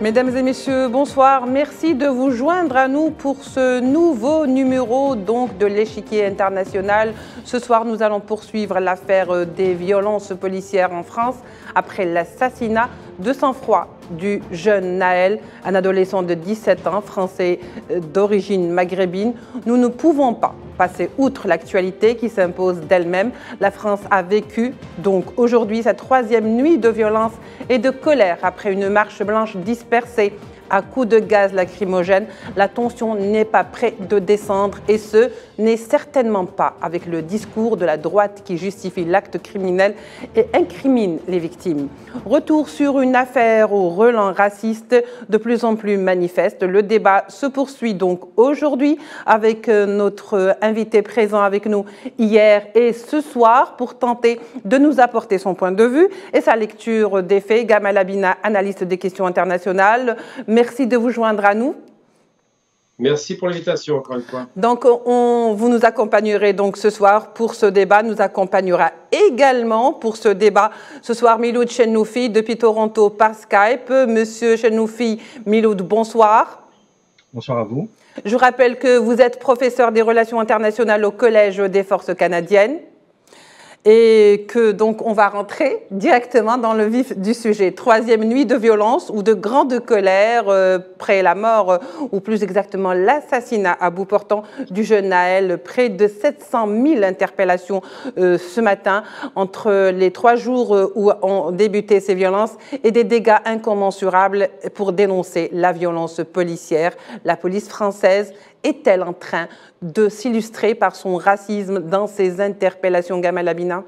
Mesdames et messieurs, bonsoir. Merci de vous joindre à nous pour ce nouveau numéro donc de l'échiquier international. Ce soir, nous allons poursuivre l'affaire des violences policières en France après l'assassinat de sang-froid du jeune Naël, un adolescent de 17 ans, français d'origine maghrébine. Nous ne pouvons pas passer outre l'actualité qui s'impose d'elle-même. La France a vécu donc aujourd'hui sa troisième nuit de violence et de colère après une marche blanche dispersée à coups de gaz lacrymogène. La tension n'est pas prête de descendre et ce n'est certainement pas avec le discours de la droite qui justifie l'acte criminel et incrimine les victimes. Retour sur une affaire au relent raciste de plus en plus manifeste. Le débat se poursuit donc aujourd'hui avec notre invité présent avec nous hier et ce soir pour tenter de nous apporter son point de vue et sa lecture des faits. Gamal Abina, analyste des questions internationales. Merci de vous joindre à nous. Merci pour l'invitation, encore une fois. Donc, vous nous accompagnerez donc ce soir pour ce débat. Nous accompagnera également pour ce débat ce soir Miloud Chennoufi depuis Toronto par Skype. Monsieur Chennoufi, Miloud, bonsoir. Bonsoir à vous. Je rappelle que vous êtes professeur des relations internationales au Collège des forces canadiennes. Et que donc on va rentrer directement dans le vif du sujet. Troisième nuit de violence ou de grande colère après la mort, ou plus exactement l'assassinat à bout portant du jeune Naël. Près de 700 000 interpellations ce matin entre les 3 jours où ont débuté ces violences et des dégâts incommensurables pour dénoncer la violence policière. La police française est-elle en train de s'illustrer par son racisme dans ces interpellations, Gamal Abina?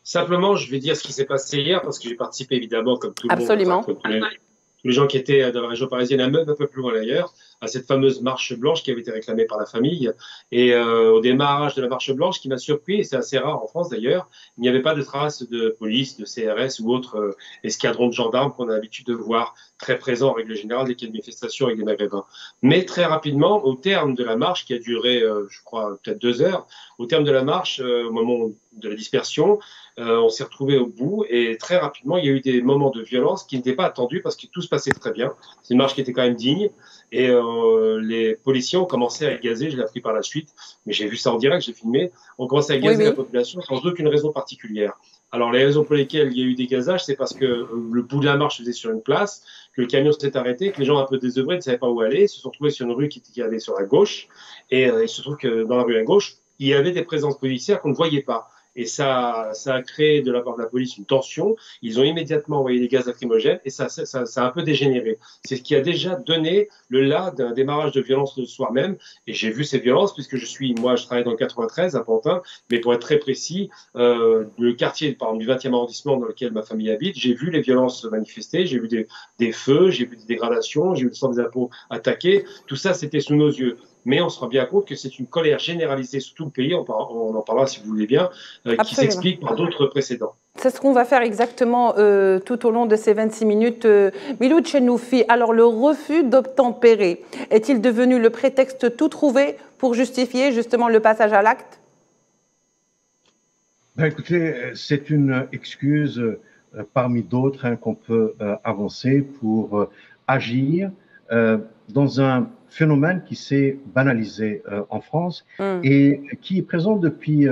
Simplement, je vais dire ce qui s'est passé hier, parce que j'ai participé évidemment, comme tout le Absolument. monde, tous les gens qui étaient dans la région parisienne, un peu plus loin d'ailleurs, à cette fameuse marche blanche qui avait été réclamée par la famille. Et au démarrage de la marche blanche, ce qui m'a surpris, et c'est assez rare en France d'ailleurs, il n'y avait pas de traces de police, de CRS ou autres escadrons de gendarmes qu'on a l'habitude de voir très présents en règle générale dès qu'il y a une manifestation avec des Maghrébins. Mais très rapidement, au terme de la marche, qui a duré, je crois, peut-être 2 heures, au terme de la marche, au moment de la dispersion, on s'est retrouvés au bout et très rapidement, il y a eu des moments de violence qui n'étaient pas attendus parce que tout se passait très bien. C'est une marche qui était quand même digne et les policiers ont commencé à gazer, je l'ai appris par la suite, mais j'ai vu ça en direct, j'ai filmé, ont commencé à gazer la population sans aucune raison particulière. Alors les raisons pour lesquelles il y a eu des gazages, c'est parce que le bout de la marche se faisait sur une place, que le camion s'est arrêté, que les gens un peu désœuvrés ne savaient pas où aller, se sont retrouvés sur une rue qui allait sur la gauche et il se trouve que dans la rue à gauche, il y avait des présences policières qu'on ne voyait pas. Et ça a créé de la part de la police une tension. Ils ont immédiatement envoyé des gaz lacrymogènes et ça a un peu dégénéré. C'est ce qui a déjà donné le là d'un démarrage de violence le soir même. Et j'ai vu ces violences puisque moi, je travaille dans le 93 à Pantin, mais pour être très précis, le quartier, par exemple, du 20e arrondissement dans lequel ma famille habite, j'ai vu les violences se manifester, j'ai vu des feux, j'ai vu des dégradations, j'ai vu le centre des impôts attaqué. Tout ça, c'était sous nos yeux. Mais on se rend bien compte que c'est une colère généralisée sur tout le pays, on en parlera si vous voulez bien, qui s'explique par d'autres précédents. C'est ce qu'on va faire exactement tout au long de ces 26 minutes. Miloud Chennoufi, alors le refus d'obtempérer, est-il devenu le prétexte tout trouvé pour justifier justement le passage à l'acte? Ben écoutez, c'est une excuse parmi d'autres qu'on peut avancer pour agir dans un phénomène qui s'est banalisé en France et qui est présent depuis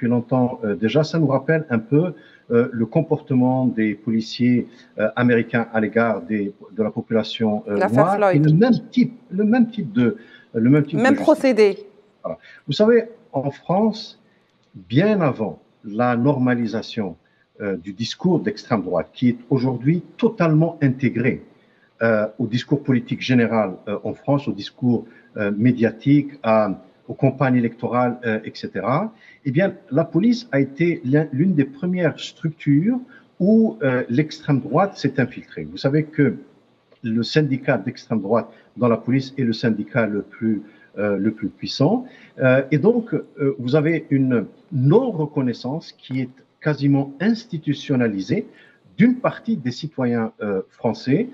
longtemps déjà. Ça nous rappelle un peu le comportement des policiers américains à l'égard de la population noire et le même procédé. Voilà. Vous savez, en France, bien avant la normalisation du discours d'extrême droite, qui est aujourd'hui totalement intégré au discours politique général en France, au discours médiatique, aux campagnes électorales, etc., eh bien, la police a été l'une des premières structures où l'extrême droite s'est infiltrée. Vous savez que le syndicat d'extrême droite dans la police est le syndicat le plus puissant. Et donc, vous avez une non-reconnaissance qui est quasiment institutionnalisée d'une partie des citoyens français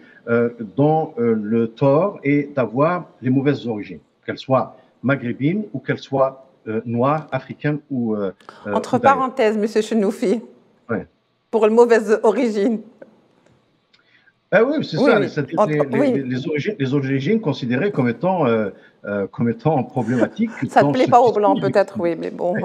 dont le tort est d'avoir les mauvaises origines, qu'elles soient maghrébines ou qu'elles soient noires, africaines ou entre parenthèses, Monsieur Chennoufi, pour les mauvaises origines. Ah oui, c'est Oui, ça, oui. Oui, les origines considérées comme étant problématiques ça ne dans plaît ce pas aux Blancs discours. peut-être, oui, mais bon. Ouais,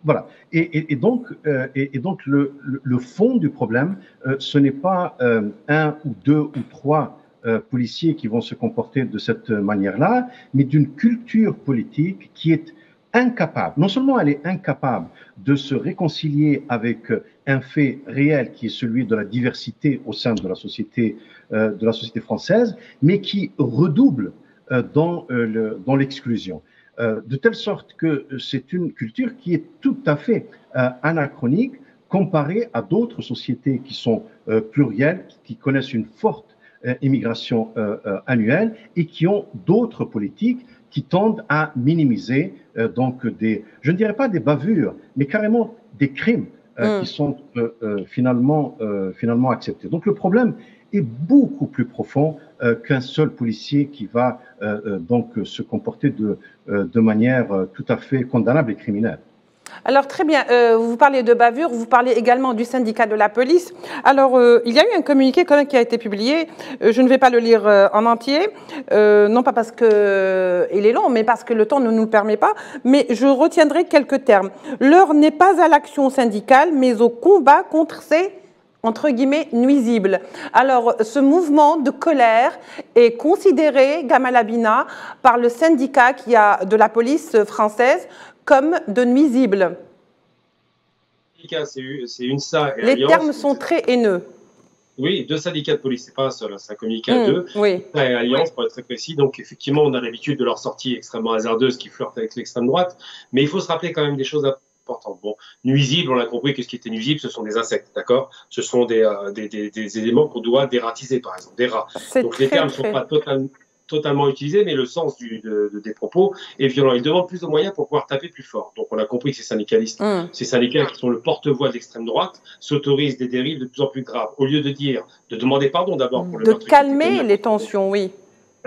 voilà. Et donc le fond du problème, ce n'est pas un ou deux ou trois policiers qui vont se comporter de cette manière-là, mais d'une culture politique qui est incapable, non seulement elle est incapable de se réconcilier avec un fait réel qui est celui de la diversité au sein de la société française, mais qui redouble dans l'exclusion. De telle sorte que c'est une culture qui est tout à fait anachronique comparée à d'autres sociétés qui sont plurielles, qui connaissent une forte immigration annuelle et qui ont d'autres politiques qui tendent à minimiser donc je ne dirais pas des bavures, mais carrément des crimes qui sont finalement acceptés. Donc le problème est beaucoup plus profond qu'un seul policier qui va donc se comporter de manière tout à fait condamnable et criminelle. Alors très bien, vous parlez de bavure, vous parlez également du syndicat de la police. Alors il y a eu un communiqué quand même qui a été publié, je ne vais pas le lire en entier, non pas parce qu'il est long, mais parce que le temps ne nous le permet pas, mais je retiendrai quelques termes. L'heure n'est pas à l'action syndicale, mais au combat contre ces entre guillemets, nuisibles. Alors, ce mouvement de colère est considéré, Gamal Abina, par le syndicat de la police française comme de nuisible. C'est UNSA et les Alliance. Termes sont très haineux. Oui, deux syndicats de police, c'est pas un seul, c'est un communiqué à deux. Oui. UNSA et Alliance, pour être très précis. Donc, effectivement, on a l'habitude de leur sortie extrêmement hasardeuse qui flirtent avec l'extrême droite. Mais il faut se rappeler quand même des choses importantes. Bon, nuisibles, on a compris que ce qui était nuisible, ce sont des insectes, d'accord? Ce sont des éléments qu'on doit dératiser, par exemple, des rats. Donc, les termes ne sont pas totalement utilisés, mais le sens des propos est violent. Ils demandent plus de moyens pour pouvoir taper plus fort. Donc, on a compris que ces syndicalistes, ces syndicats qui sont le porte-voix de l'extrême droite, s'autorisent des dérives de plus en plus graves. Au lieu de demander pardon d'abord pour le meurtre. De calmer les tensions, oui.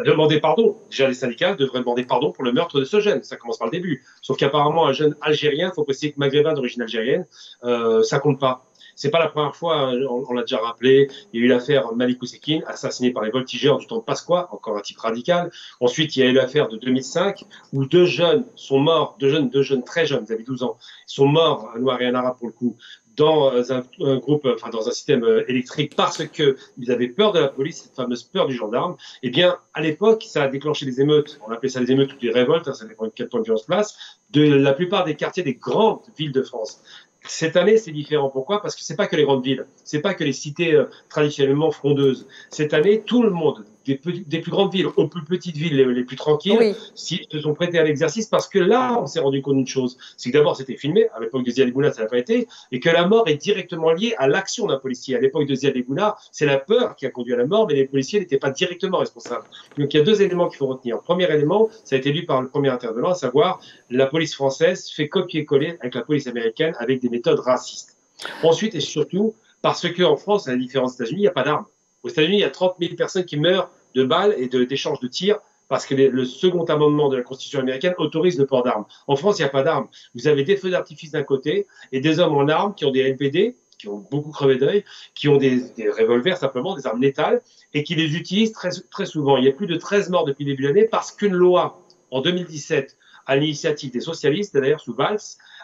Demander pardon. Déjà, les syndicats devraient demander pardon pour le meurtre de ce jeune. Ça commence par le début. Sauf qu'apparemment, un jeune Algérien, il faut préciser que maghrébin d'origine algérienne, ça compte pas. C'est pas la première fois, on l'a déjà rappelé, il y a eu l'affaire Malik Oussekine, assassiné par les voltigeurs du temps de Pasqua, encore un type radical. Ensuite, il y a eu l'affaire de 2005, où deux jeunes sont morts, deux jeunes très jeunes, ils avaient 12 ans, sont morts, un noir et un arabe pour le coup, dans un groupe, enfin dans un système électrique parce qu'ils avaient peur de la police, cette fameuse peur du gendarme. Eh bien, à l'époque, ça a déclenché des émeutes. On appelait ça des émeutes ou des révoltes, ça dépend de quel point de vue on se place, de la plupart des quartiers des grandes villes de France. Cette année, c'est différent. Pourquoi? Parce que c'est pas que les grandes villes, c'est pas que les cités traditionnellement frondeuses. Cette année, tout le monde, des plus grandes villes aux plus petites villes les plus tranquilles, se sont prêtés à l'exercice parce que là, on s'est rendu compte d'une chose. C'est que d'abord, c'était filmé. À l'époque de Ziad Bouna, ça n'a pas été. Et que la mort est directement liée à l'action d'un policier. À l'époque de Ziad Bouna, c'est la peur qui a conduit à la mort, mais les policiers n'étaient pas directement responsables. Donc, il y a deux éléments qu'il faut retenir. Premier élément, ça a été lu par le premier intervenant, à savoir la police française fait copier-coller avec la police américaine avec des méthodes racistes. Ensuite et surtout, parce qu'en France, à la différence des États-Unis, il n'y a pas d'armes. Aux États-Unis, il y a 30 000 personnes qui meurent de balles et d'échanges de tirs parce que le second amendement de la Constitution américaine autorise le port d'armes. En France, il n'y a pas d'armes. Vous avez des feux d'artifice d'un côté et des hommes en armes qui ont des LBD, qui ont beaucoup crevé d'œil, qui ont des revolvers simplement, des armes létales, et qui les utilisent très, très souvent. Il y a plus de 13 morts depuis le début de l'année parce qu'une loi, en 2017, à l'initiative des socialistes, d'ailleurs sous Valls,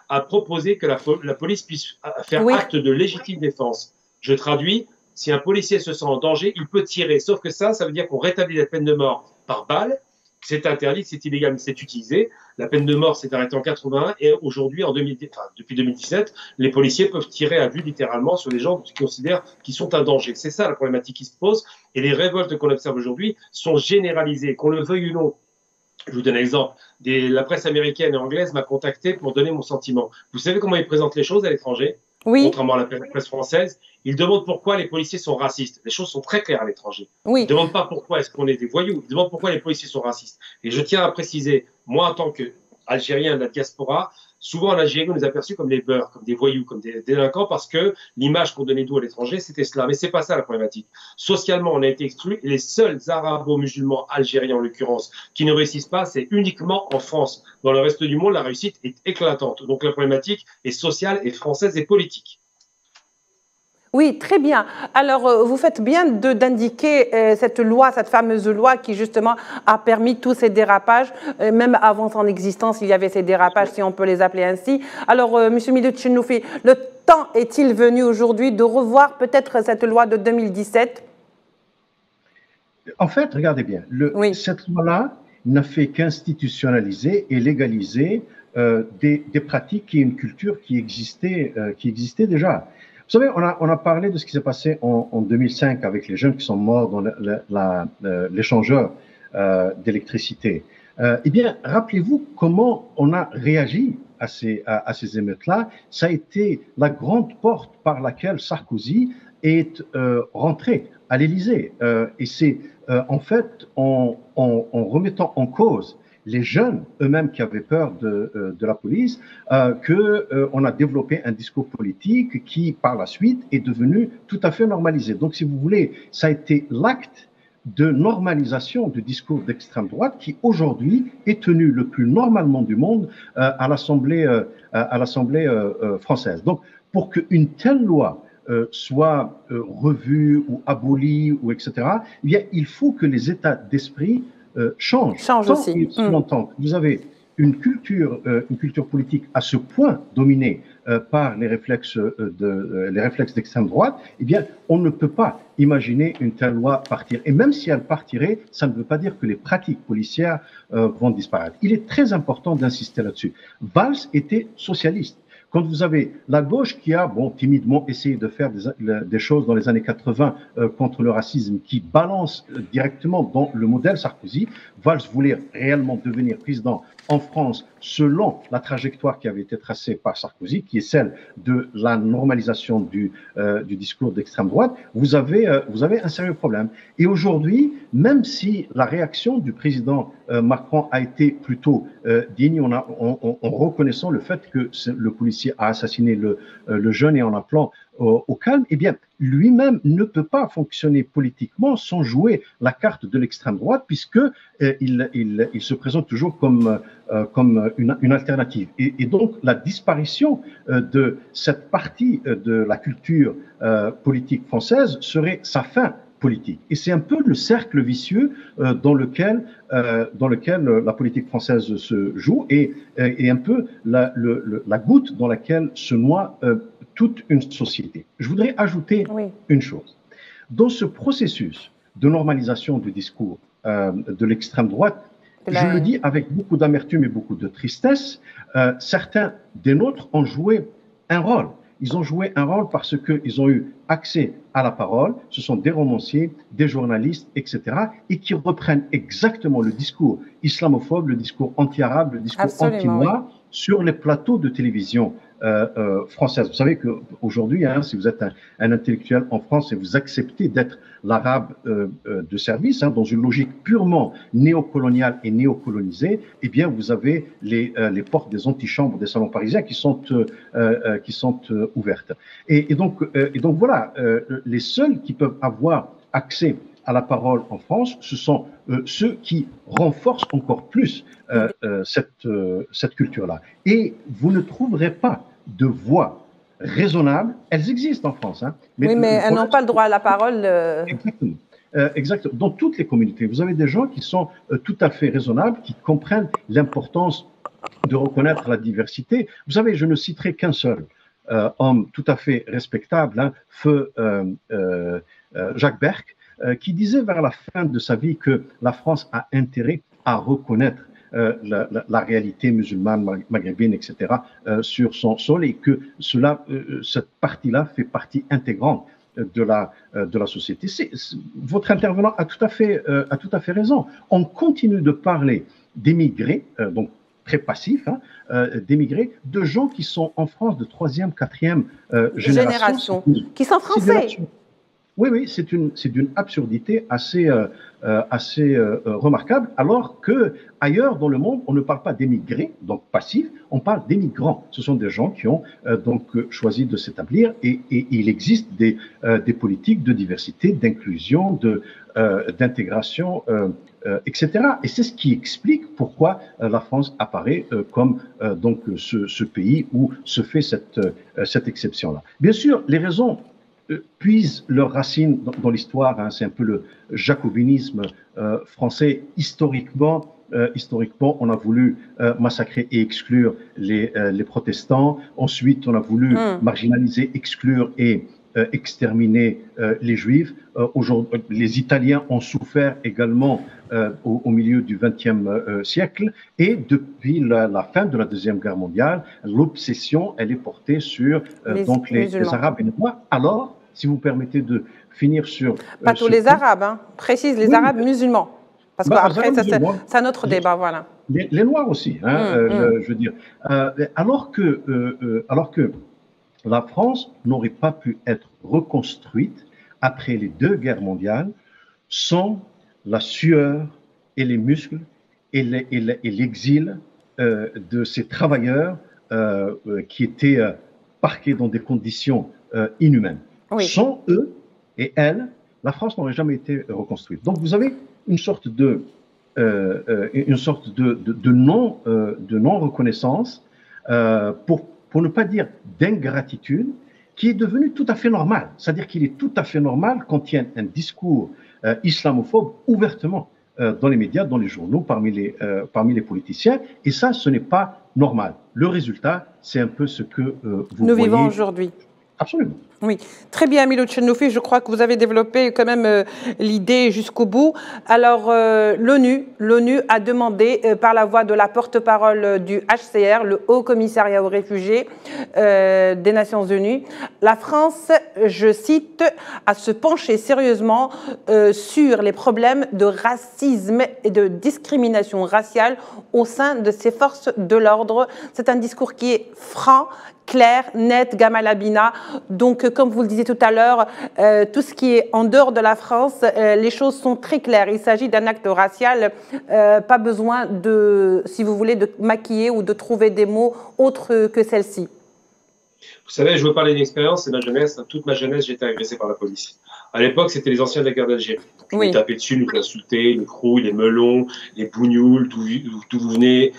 a proposé que la police puisse faire acte de légitime défense. Je traduis, si un policier se sent en danger, il peut tirer. Sauf que ça veut dire qu'on rétablit la peine de mort par balle. C'est interdit, c'est illégal, mais c'est utilisé. La peine de mort s'est arrêtée en 81 et aujourd'hui, depuis 2017, les policiers peuvent tirer à vue littéralement sur les gens qui considèrent qu'ils sont un danger. C'est ça la problématique qui se pose. Et les révoltes qu'on observe aujourd'hui sont généralisées, qu'on le veuille ou non. Je vous donne un exemple. La presse américaine et anglaise m'a contacté pour donner mon sentiment. Vous savez comment ils présentent les choses à l'étranger? Oui. Contrairement à la presse française, ils demandent pourquoi les policiers sont racistes. Les choses sont très claires à l'étranger. Oui. Ils ne demandent pas pourquoi est-ce qu'on est des voyous. Ils demandent pourquoi les policiers sont racistes. Et je tiens à préciser, moi en tant qu'Algérien de la diaspora, souvent en Algérie, on nous a perçus comme des beurs, comme des voyous, comme des délinquants, parce que l'image qu'on donnait nous à l'étranger, c'était cela. Mais c'est pas ça la problématique. Socialement, on a été exclus. Et les seuls arabo-musulmans algériens, en l'occurrence, qui ne réussissent pas, c'est uniquement en France. Dans le reste du monde, la réussite est éclatante. Donc la problématique est sociale et française et politique. Oui, très bien. Alors, vous faites bien d'indiquer cette loi, cette fameuse loi qui justement a permis tous ces dérapages. Même avant son existence, il y avait ces dérapages, si on peut les appeler ainsi. Alors, M. Miloud Chenoufi, le temps est-il venu aujourd'hui de revoir peut-être cette loi de 2017? En fait, regardez bien, cette loi-là n'a fait qu'institutionnaliser et légaliser des pratiques et une culture qui existait déjà. Vous savez, on a parlé de ce qui s'est passé en 2005 avec les jeunes qui sont morts dans l'échangeur d'électricité. Eh bien, rappelez-vous comment on a réagi à ces émeutes-là. Ça a été la grande porte par laquelle Sarkozy est rentré à l'Élysée. Et c'est en fait en remettant en cause les jeunes eux-mêmes qui avaient peur de la police, qu'on a développé un discours politique qui, par la suite, est devenu tout à fait normalisé. Donc, si vous voulez, ça a été l'acte de normalisation du discours d'extrême droite qui, aujourd'hui, est tenu le plus normalement du monde à l'Assemblée française. Donc, pour qu'une telle loi soit revue ou abolie, ou etc., eh bien, il faut que les états d'esprit change aussi. Longtemps. Vous avez une culture politique à ce point dominée par les réflexes d'extrême droite, eh bien, on ne peut pas imaginer une telle loi partir. Et même si elle partirait, ça ne veut pas dire que les pratiques policières vont disparaître. Il est très important d'insister là-dessus. Valls était socialiste. Quand vous avez la gauche qui a, timidement essayé de faire des choses dans les années 80 contre le racisme, qui balance directement dans le modèle Sarkozy, Valls voulait réellement devenir président en France selon la trajectoire qui avait été tracée par Sarkozy, qui est celle de la normalisation du discours d'extrême droite, vous avez un sérieux problème. Et aujourd'hui, même si la réaction du président Macron a été plutôt digne, en reconnaissant le fait que le policier a assassiné le jeune et en appelant au calme, eh bien, lui-même ne peut pas fonctionner politiquement sans jouer la carte de l'extrême droite, puisque il se présente toujours comme une alternative. Et donc, la disparition de cette partie de la culture politique française serait sa fin politique. Et c'est un peu le cercle vicieux dans lequel la politique française se joue et un peu la goutte dans laquelle se noie toute une société. Je voudrais ajouter une chose. Dans ce processus de normalisation du discours de l'extrême droite, je le dis avec beaucoup d'amertume et beaucoup de tristesse, certains des nôtres ont joué un rôle. Ils ont joué un rôle parce qu'ils ont eu accès à la parole. Ce sont des romanciers, des journalistes, etc. et qui reprennent exactement le discours islamophobe, le discours anti-arabe, le discours anti-noir sur les plateaux de télévision française. Vous savez qu'aujourd'hui, si vous êtes un intellectuel en France et vous acceptez d'être l'arabe de service, dans une logique purement néocoloniale et néocolonisée, eh bien, vous avez les portes des antichambres des salons parisiens qui sont ouvertes. Et donc voilà, les seuls qui peuvent avoir accès à la parole en France, ce sont ceux qui renforcent encore plus cette culture-là. Et vous ne trouverez pas de voix raisonnables. Elles existent en France. Mais elles n'ont pas le droit à la parole. Exactement. Exactement. Dans toutes les communautés, vous avez des gens qui sont tout à fait raisonnables, qui comprennent l'importance de reconnaître la diversité. Vous savez, je ne citerai qu'un seul homme tout à fait respectable, feu Jacques Berck, qui disait vers la fin de sa vie que la France a intérêt à reconnaître la réalité musulmane, maghrébine, etc., sur son sol et que cette partie-là fait partie intégrante de la société. Votre intervenant a tout à fait raison. On continue de parler d'émigrés, donc très passifs, d'émigrés, de gens qui sont en France de 3e, 4e génération. Qui sont français. Oui, c'est d'une absurdité assez remarquable, alors que ailleurs dans le monde, on ne parle pas d'émigrés, donc passifs, on parle d'émigrants. Ce sont des gens qui ont donc choisi de s'établir et il existe des politiques de diversité, d'inclusion, d'intégration, etc. Et c'est ce qui explique pourquoi la France apparaît comme donc ce pays où se fait cette exception-là. Bien sûr, les raisons puisent leurs racines dans l'histoire. Hein, c'est un peu le jacobinisme français. Historiquement, on a voulu massacrer et exclure les protestants. Ensuite, on a voulu marginaliser, exclure et exterminer les juifs. Aujourd'hui, les Italiens ont souffert également au milieu du XXe siècle. Et depuis la fin de la Deuxième Guerre mondiale, l'obsession, elle est portée sur les Arabes et les Noirs. Alors, si vous permettez de finir sur... Pas tous les Arabes, hein. Précise les Arabes musulmans. Parce qu'après, c'est un autre débat, voilà. Les Noirs aussi, hein, je veux dire. Alors que la France n'aurait pas pu être reconstruite après les deux guerres mondiales sans la sueur et les muscles et l'exil de ces travailleurs qui étaient parqués dans des conditions inhumaines. Oui. Sans eux et elles, la France n'aurait jamais été reconstruite. Donc vous avez une sorte de non-reconnaissance pour ne pas dire d'ingratitude, qui est devenu tout à fait normal. C'est-à-dire qu'il est tout à fait normal quand il y a un discours islamophobe ouvertement dans les médias, dans les journaux, parmi les politiciens. Et ça, ce n'est pas normal. Le résultat, c'est un peu ce que vous voyez. Nous vivons aujourd'hui. Absolument. Oui, très bien, Milou Tchenoufi. Je crois que vous avez développé quand même l'idée jusqu'au bout. Alors, l'ONU a demandé, par la voix de la porte-parole du HCR, le Haut Commissariat aux réfugiés des Nations Unies, la France, je cite, à se pencher sérieusement sur les problèmes de racisme et de discrimination raciale au sein de ses forces de l'ordre. C'est un discours qui est franc, clair, net, Gamal Abina. Donc, comme vous le disiez tout à l'heure, tout ce qui est en dehors de la France, les choses sont très claires. Il s'agit d'un acte racial, pas besoin de, si vous voulez, de maquiller ou de trouver des mots autres que celle-ci. Vous savez, je veux parler d'une expérience, c'est ma jeunesse. Toute ma jeunesse, j'ai été agressé par la police. À l'époque, c'était les anciens de la guerre d'Algérie. Ils nous tapaient dessus, nous insultaient, les crouilles, les melons, les bougnoules, d'où vous venez.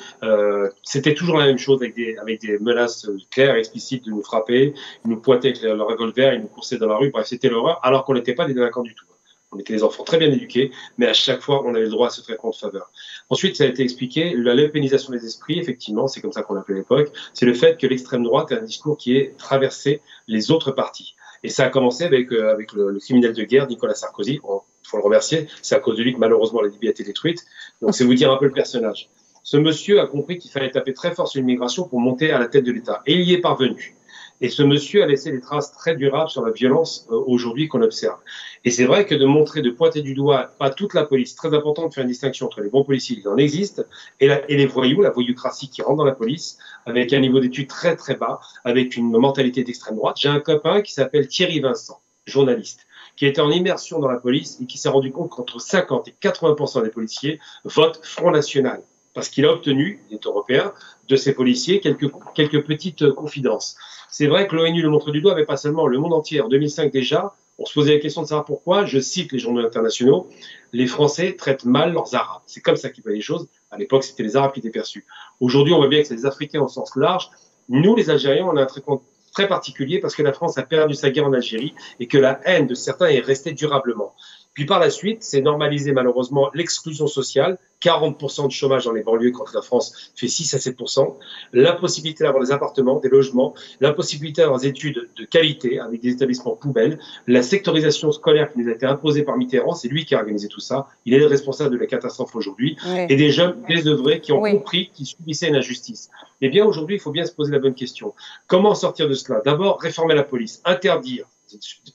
C'était toujours la même chose avec des menaces claires et explicites de nous frapper. Ils nous pointaient avec leur revolver, ils nous coursaient dans la rue. Bref, c'était l'horreur, alors qu'on n'était pas des délinquants du tout. On était des enfants très bien éduqués, mais à chaque fois, on avait le droit à ce traitement de faveur. Ensuite, ça a été expliqué, la léopinisation des esprits, effectivement, c'est comme ça qu'on l'appelait à l'époque, c'est le fait que l'extrême droite a un discours qui est traversé les autres partis. Et ça a commencé avec le criminel de guerre, Nicolas Sarkozy. Il faut le remercier. C'est à cause de lui que malheureusement la Libye a été détruite. Donc c'est vous dire un peu le personnage. Ce monsieur a compris qu'il fallait taper très fort sur l'immigration pour monter à la tête de l'État. Et il y est parvenu. Et ce monsieur a laissé des traces très durables sur la violence aujourd'hui qu'on observe. Et c'est vrai que de pointer du doigt, pas toute la police, très important de faire une distinction entre les bons policiers, il en existe, et les voyous, la voyoucratie qui rentre dans la police, avec un niveau d'études très très bas, avec une mentalité d'extrême droite. J'ai un copain qui s'appelle Thierry Vincent, journaliste, qui était en immersion dans la police et qui s'est rendu compte qu'entre 50 et 80% des policiers votent Front National. Parce qu'il a obtenu, il est européen, de ces policiers quelques petites confidences. C'est vrai que l'ONU le montre du doigt, mais pas seulement, le monde entier. En 2005 déjà, on se posait la question de savoir pourquoi, je cite les journaux internationaux, les Français traitent mal leurs Arabes. C'est comme ça qu'ils voyaient les choses. À l'époque, c'était les Arabes qui étaient perçus. Aujourd'hui, on voit bien que c'est les Africains au sens large. Nous, les Algériens, on a un traitement très particulier parce que la France a perdu sa guerre en Algérie et que la haine de certains est restée durablement. Puis par la suite, c'est normalisé malheureusement l'exclusion sociale, 40% de chômage dans les banlieues quand la France fait 6 à 7%, l'impossibilité d'avoir des appartements, des logements, l'impossibilité d'avoir des études de qualité avec des établissements poubelles, la sectorisation scolaire qui nous a été imposée par Mitterrand, c'est lui qui a organisé tout ça, il est le responsable de la catastrophe aujourd'hui, et des jeunes désœuvrés qui ont compris qu'ils subissaient une injustice. Eh bien aujourd'hui, il faut bien se poser la bonne question. Comment sortir de cela? D'abord, réformer la police, interdire,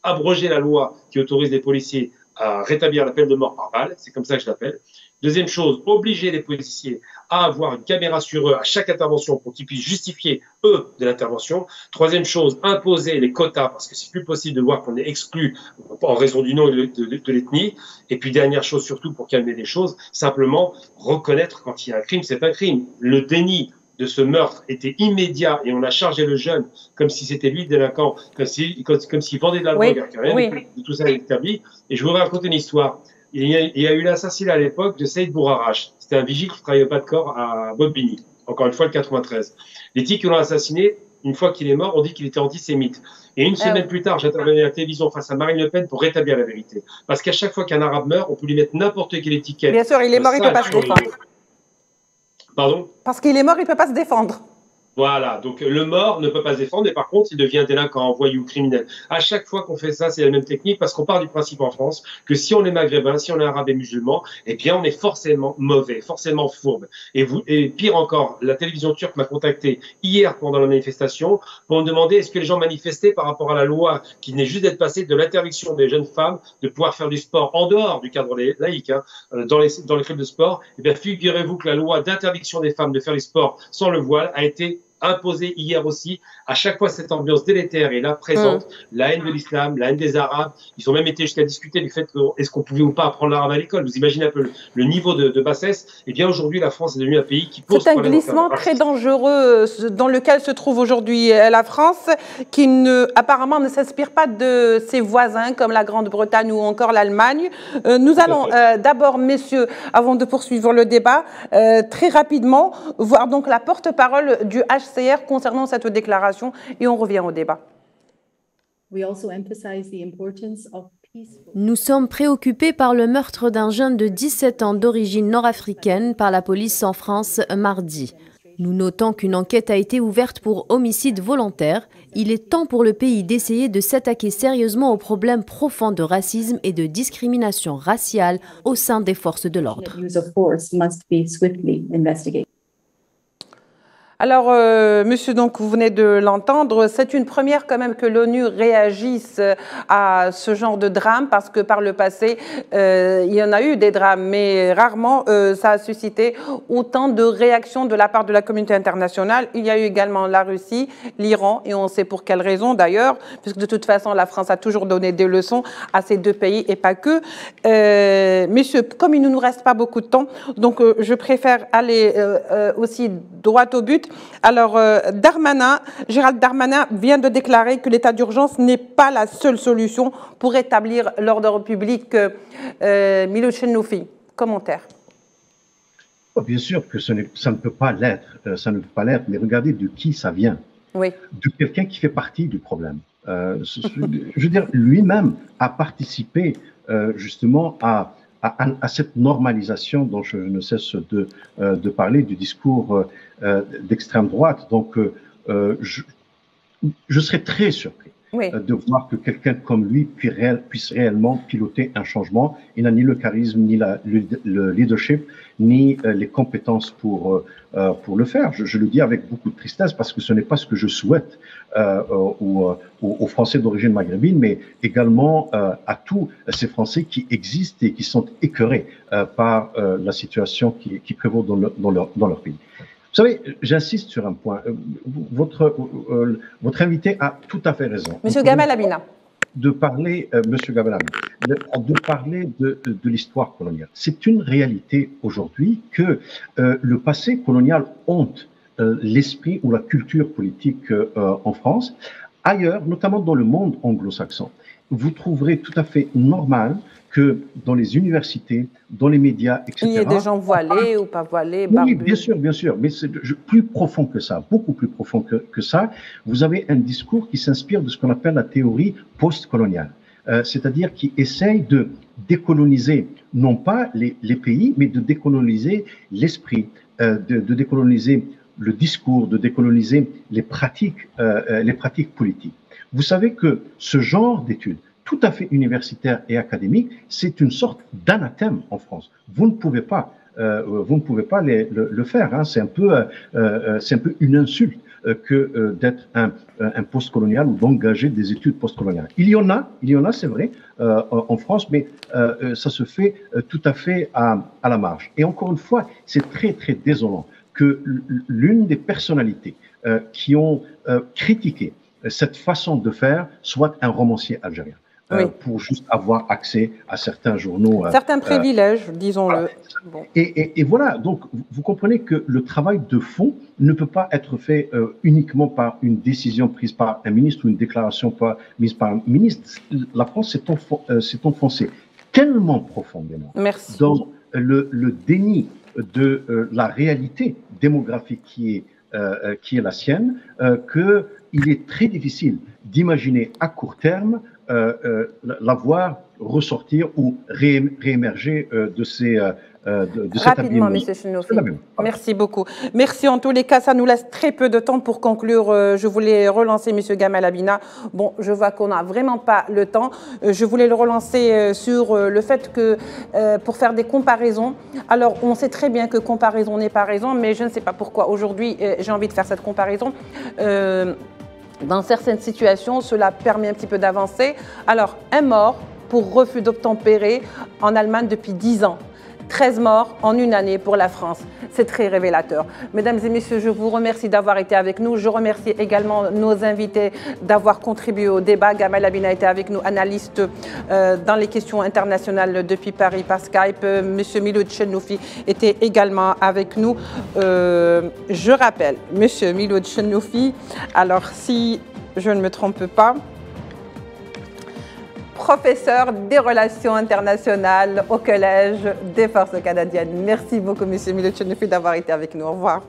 abroger la loi qui autorise les policiers à rétablir la peine de mort par balle, c'est comme ça que je l'appelle. Deuxième chose, obliger les policiers à avoir une caméra sur eux à chaque intervention pour qu'ils puissent justifier, eux, de l'intervention. Troisième chose, imposer les quotas, parce que c'est plus possible de voir qu'on est exclu en raison du nom de l'ethnie. Et puis dernière chose surtout, pour calmer les choses, simplement reconnaître quand il y a un crime, c'est un crime. Le déni de ce meurtre était immédiat et on a chargé le jeune comme si c'était lui le délinquant, comme s'il vendait de la drogue, rien de tout ça est établi. Et je voudrais raconter une histoire. Il y a eu l'assassinat à l'époque de Saïd Bourarache. C'était un vigile qui travaillait au pas de corps à Bobigny. Encore une fois, le 93. Les types qui l'ont assassiné une fois qu'il est mort, on dit qu'il était antisémite. Et une semaine plus tard, j'intervenais à la télévision face à Marine Le Pen pour rétablir la vérité. Parce qu'à chaque fois qu'un arabe meurt, on peut lui mettre n'importe quelle étiquette. Bien sûr, il est mort, il ne peut pas se défendre. Pardon? Parce qu'il est mort, il ne peut pas se défendre. Voilà, donc le mort ne peut pas se défendre, mais par contre, il devient délinquant, voyou, criminel. À chaque fois qu'on fait ça, c'est la même technique, parce qu'on part du principe en France que si on est maghrébin, si on est arabe et musulman, eh bien, on est forcément mauvais, forcément fourbe. Et pire encore, la télévision turque m'a contacté hier pendant la manifestation pour me demander est-ce que les gens manifestaient par rapport à la loi qui venait juste d'être passée de l'interdiction des jeunes femmes de pouvoir faire du sport en dehors du cadre laïque, hein, dans les clubs de sport. Eh bien, figurez-vous que la loi d'interdiction des femmes de faire du sport sans le voile a été imposé hier aussi. À chaque fois, cette ambiance délétère est là, présente. La haine de l'islam, la haine des Arabes. Ils ont même été jusqu'à discuter du fait que est-ce qu'on pouvait ou pas apprendre l'arabe à l'école. Vous imaginez un peu le niveau de bassesse. Eh bien, aujourd'hui, la France est devenue un pays qui pose problème. C'est un glissement très dangereux dans lequel se trouve aujourd'hui la France, qui apparemment ne s'inspire pas de ses voisins comme la Grande-Bretagne ou encore l'Allemagne. Nous allons d'abord, messieurs, avant de poursuivre le débat, très rapidement, voir donc la porte-parole du HCR concernant cette déclaration et on revient au débat. Nous sommes préoccupés par le meurtre d'un jeune de 17 ans d'origine nord-africaine par la police en France mardi. Nous notons qu'une enquête a été ouverte pour homicide volontaire. Il est temps pour le pays d'essayer de s'attaquer sérieusement aux problèmes profonds de racisme et de discrimination raciale au sein des forces de l'ordre. Alors, monsieur, donc, vous venez de l'entendre, c'est une première quand même que l'ONU réagisse à ce genre de drame, parce que par le passé, il y en a eu des drames, mais rarement ça a suscité autant de réactions de la part de la communauté internationale. Il y a eu également la Russie, l'Iran, et on sait pour quelles raisons d'ailleurs, puisque de toute façon, la France a toujours donné des leçons à ces deux pays, et pas que. Messieurs, comme il ne nous reste pas beaucoup de temps, donc je préfère aller aussi droit au but. Alors, Gérald Darmanin vient de déclarer que l'état d'urgence n'est pas la seule solution pour rétablir l'ordre public. Miloš Noufi, commentaire. Bien sûr que ça ne peut pas l'être, mais regardez de qui ça vient. Oui. De quelqu'un qui fait partie du problème. Je veux dire, lui-même a participé justement à cette normalisation dont je ne cesse de parler, du discours d'extrême droite. Donc, je serais très surpris de voir que quelqu'un comme lui puisse réellement piloter un changement. Il n'a ni le charisme, ni le leadership, ni les compétences pour le faire. Je le dis avec beaucoup de tristesse parce que ce n'est pas ce que je souhaite aux Français d'origine maghrébine, mais également à tous ces Français qui existent et qui sont écœurés par la situation qui prévaut dans leur pays. Vous savez, j'insiste sur un point. Votre invité a tout à fait raison. Monsieur Gamal Amina. De parler, Monsieur Gamal Amina, de parler de l'histoire coloniale. C'est une réalité aujourd'hui que le passé colonial hante l'esprit ou la culture politique en France. Ailleurs, notamment dans le monde anglo-saxon, vous trouverez tout à fait normal que dans les universités, dans les médias, etc. Il y a des gens voilés ou pas voilés, barbus. Oui, bien sûr, mais c'est plus profond que ça, beaucoup plus profond que ça. Vous avez un discours qui s'inspire de ce qu'on appelle la théorie post-coloniale, c'est-à-dire qui essaye de décoloniser non pas les pays, mais de décoloniser l'esprit, de décoloniser le discours, de décoloniser les pratiques politiques. Vous savez que ce genre d'études, tout à fait universitaire et académique, c'est une sorte d'anathème en France. Vous ne pouvez pas le faire. Hein. C'est un peu une insulte que d'être un postcolonial ou d'engager des études postcoloniales. Il y en a, c'est vrai, en France, mais ça se fait tout à fait à la marge. Et encore une fois, c'est très très désolant que l'une des personnalités qui ont critiqué cette façon de faire soit un romancier algérien. Pour juste avoir accès à certains journaux. Certains privilèges, disons-le. Voilà. Et voilà, donc vous comprenez que le travail de fond ne peut pas être fait uniquement par une décision prise par un ministre ou une déclaration mise par un ministre. La France s'est enfoncée tellement profondément dans le déni de la réalité démographique qui est qui est la sienne, qu'il est très difficile d'imaginer à court terme la voir ressortir ou réémerger de cet Rapidement, abîme. M. Chenoufi. Merci beaucoup. Merci. En tous les cas, ça nous laisse très peu de temps pour conclure. Je voulais relancer M. Gamal Abina. Bon, je vois qu'on n'a vraiment pas le temps. Je voulais le relancer sur le fait que, pour faire des comparaisons, alors on sait très bien que comparaison n'est pas raison, mais je ne sais pas pourquoi aujourd'hui j'ai envie de faire cette comparaison. Dans certaines situations, cela permet un petit peu d'avancer. Alors, un mort pour refus d'obtempérer en Allemagne depuis 10 ans. 13 morts en une année pour la France. C'est très révélateur. Mesdames et messieurs, je vous remercie d'avoir été avec nous. Je remercie également nos invités d'avoir contribué au débat. Gamal Abina était avec nous, analyste dans les questions internationales depuis Paris par Skype. Monsieur Miloud Chenoufi était également avec nous. Je rappelle, Monsieur Miloud Chenoufi, alors si je ne me trompe pas, professeur des relations internationales au Collège des Forces canadiennes. Merci beaucoup, M. Miloud Chenoufi, d'avoir été avec nous. Au revoir.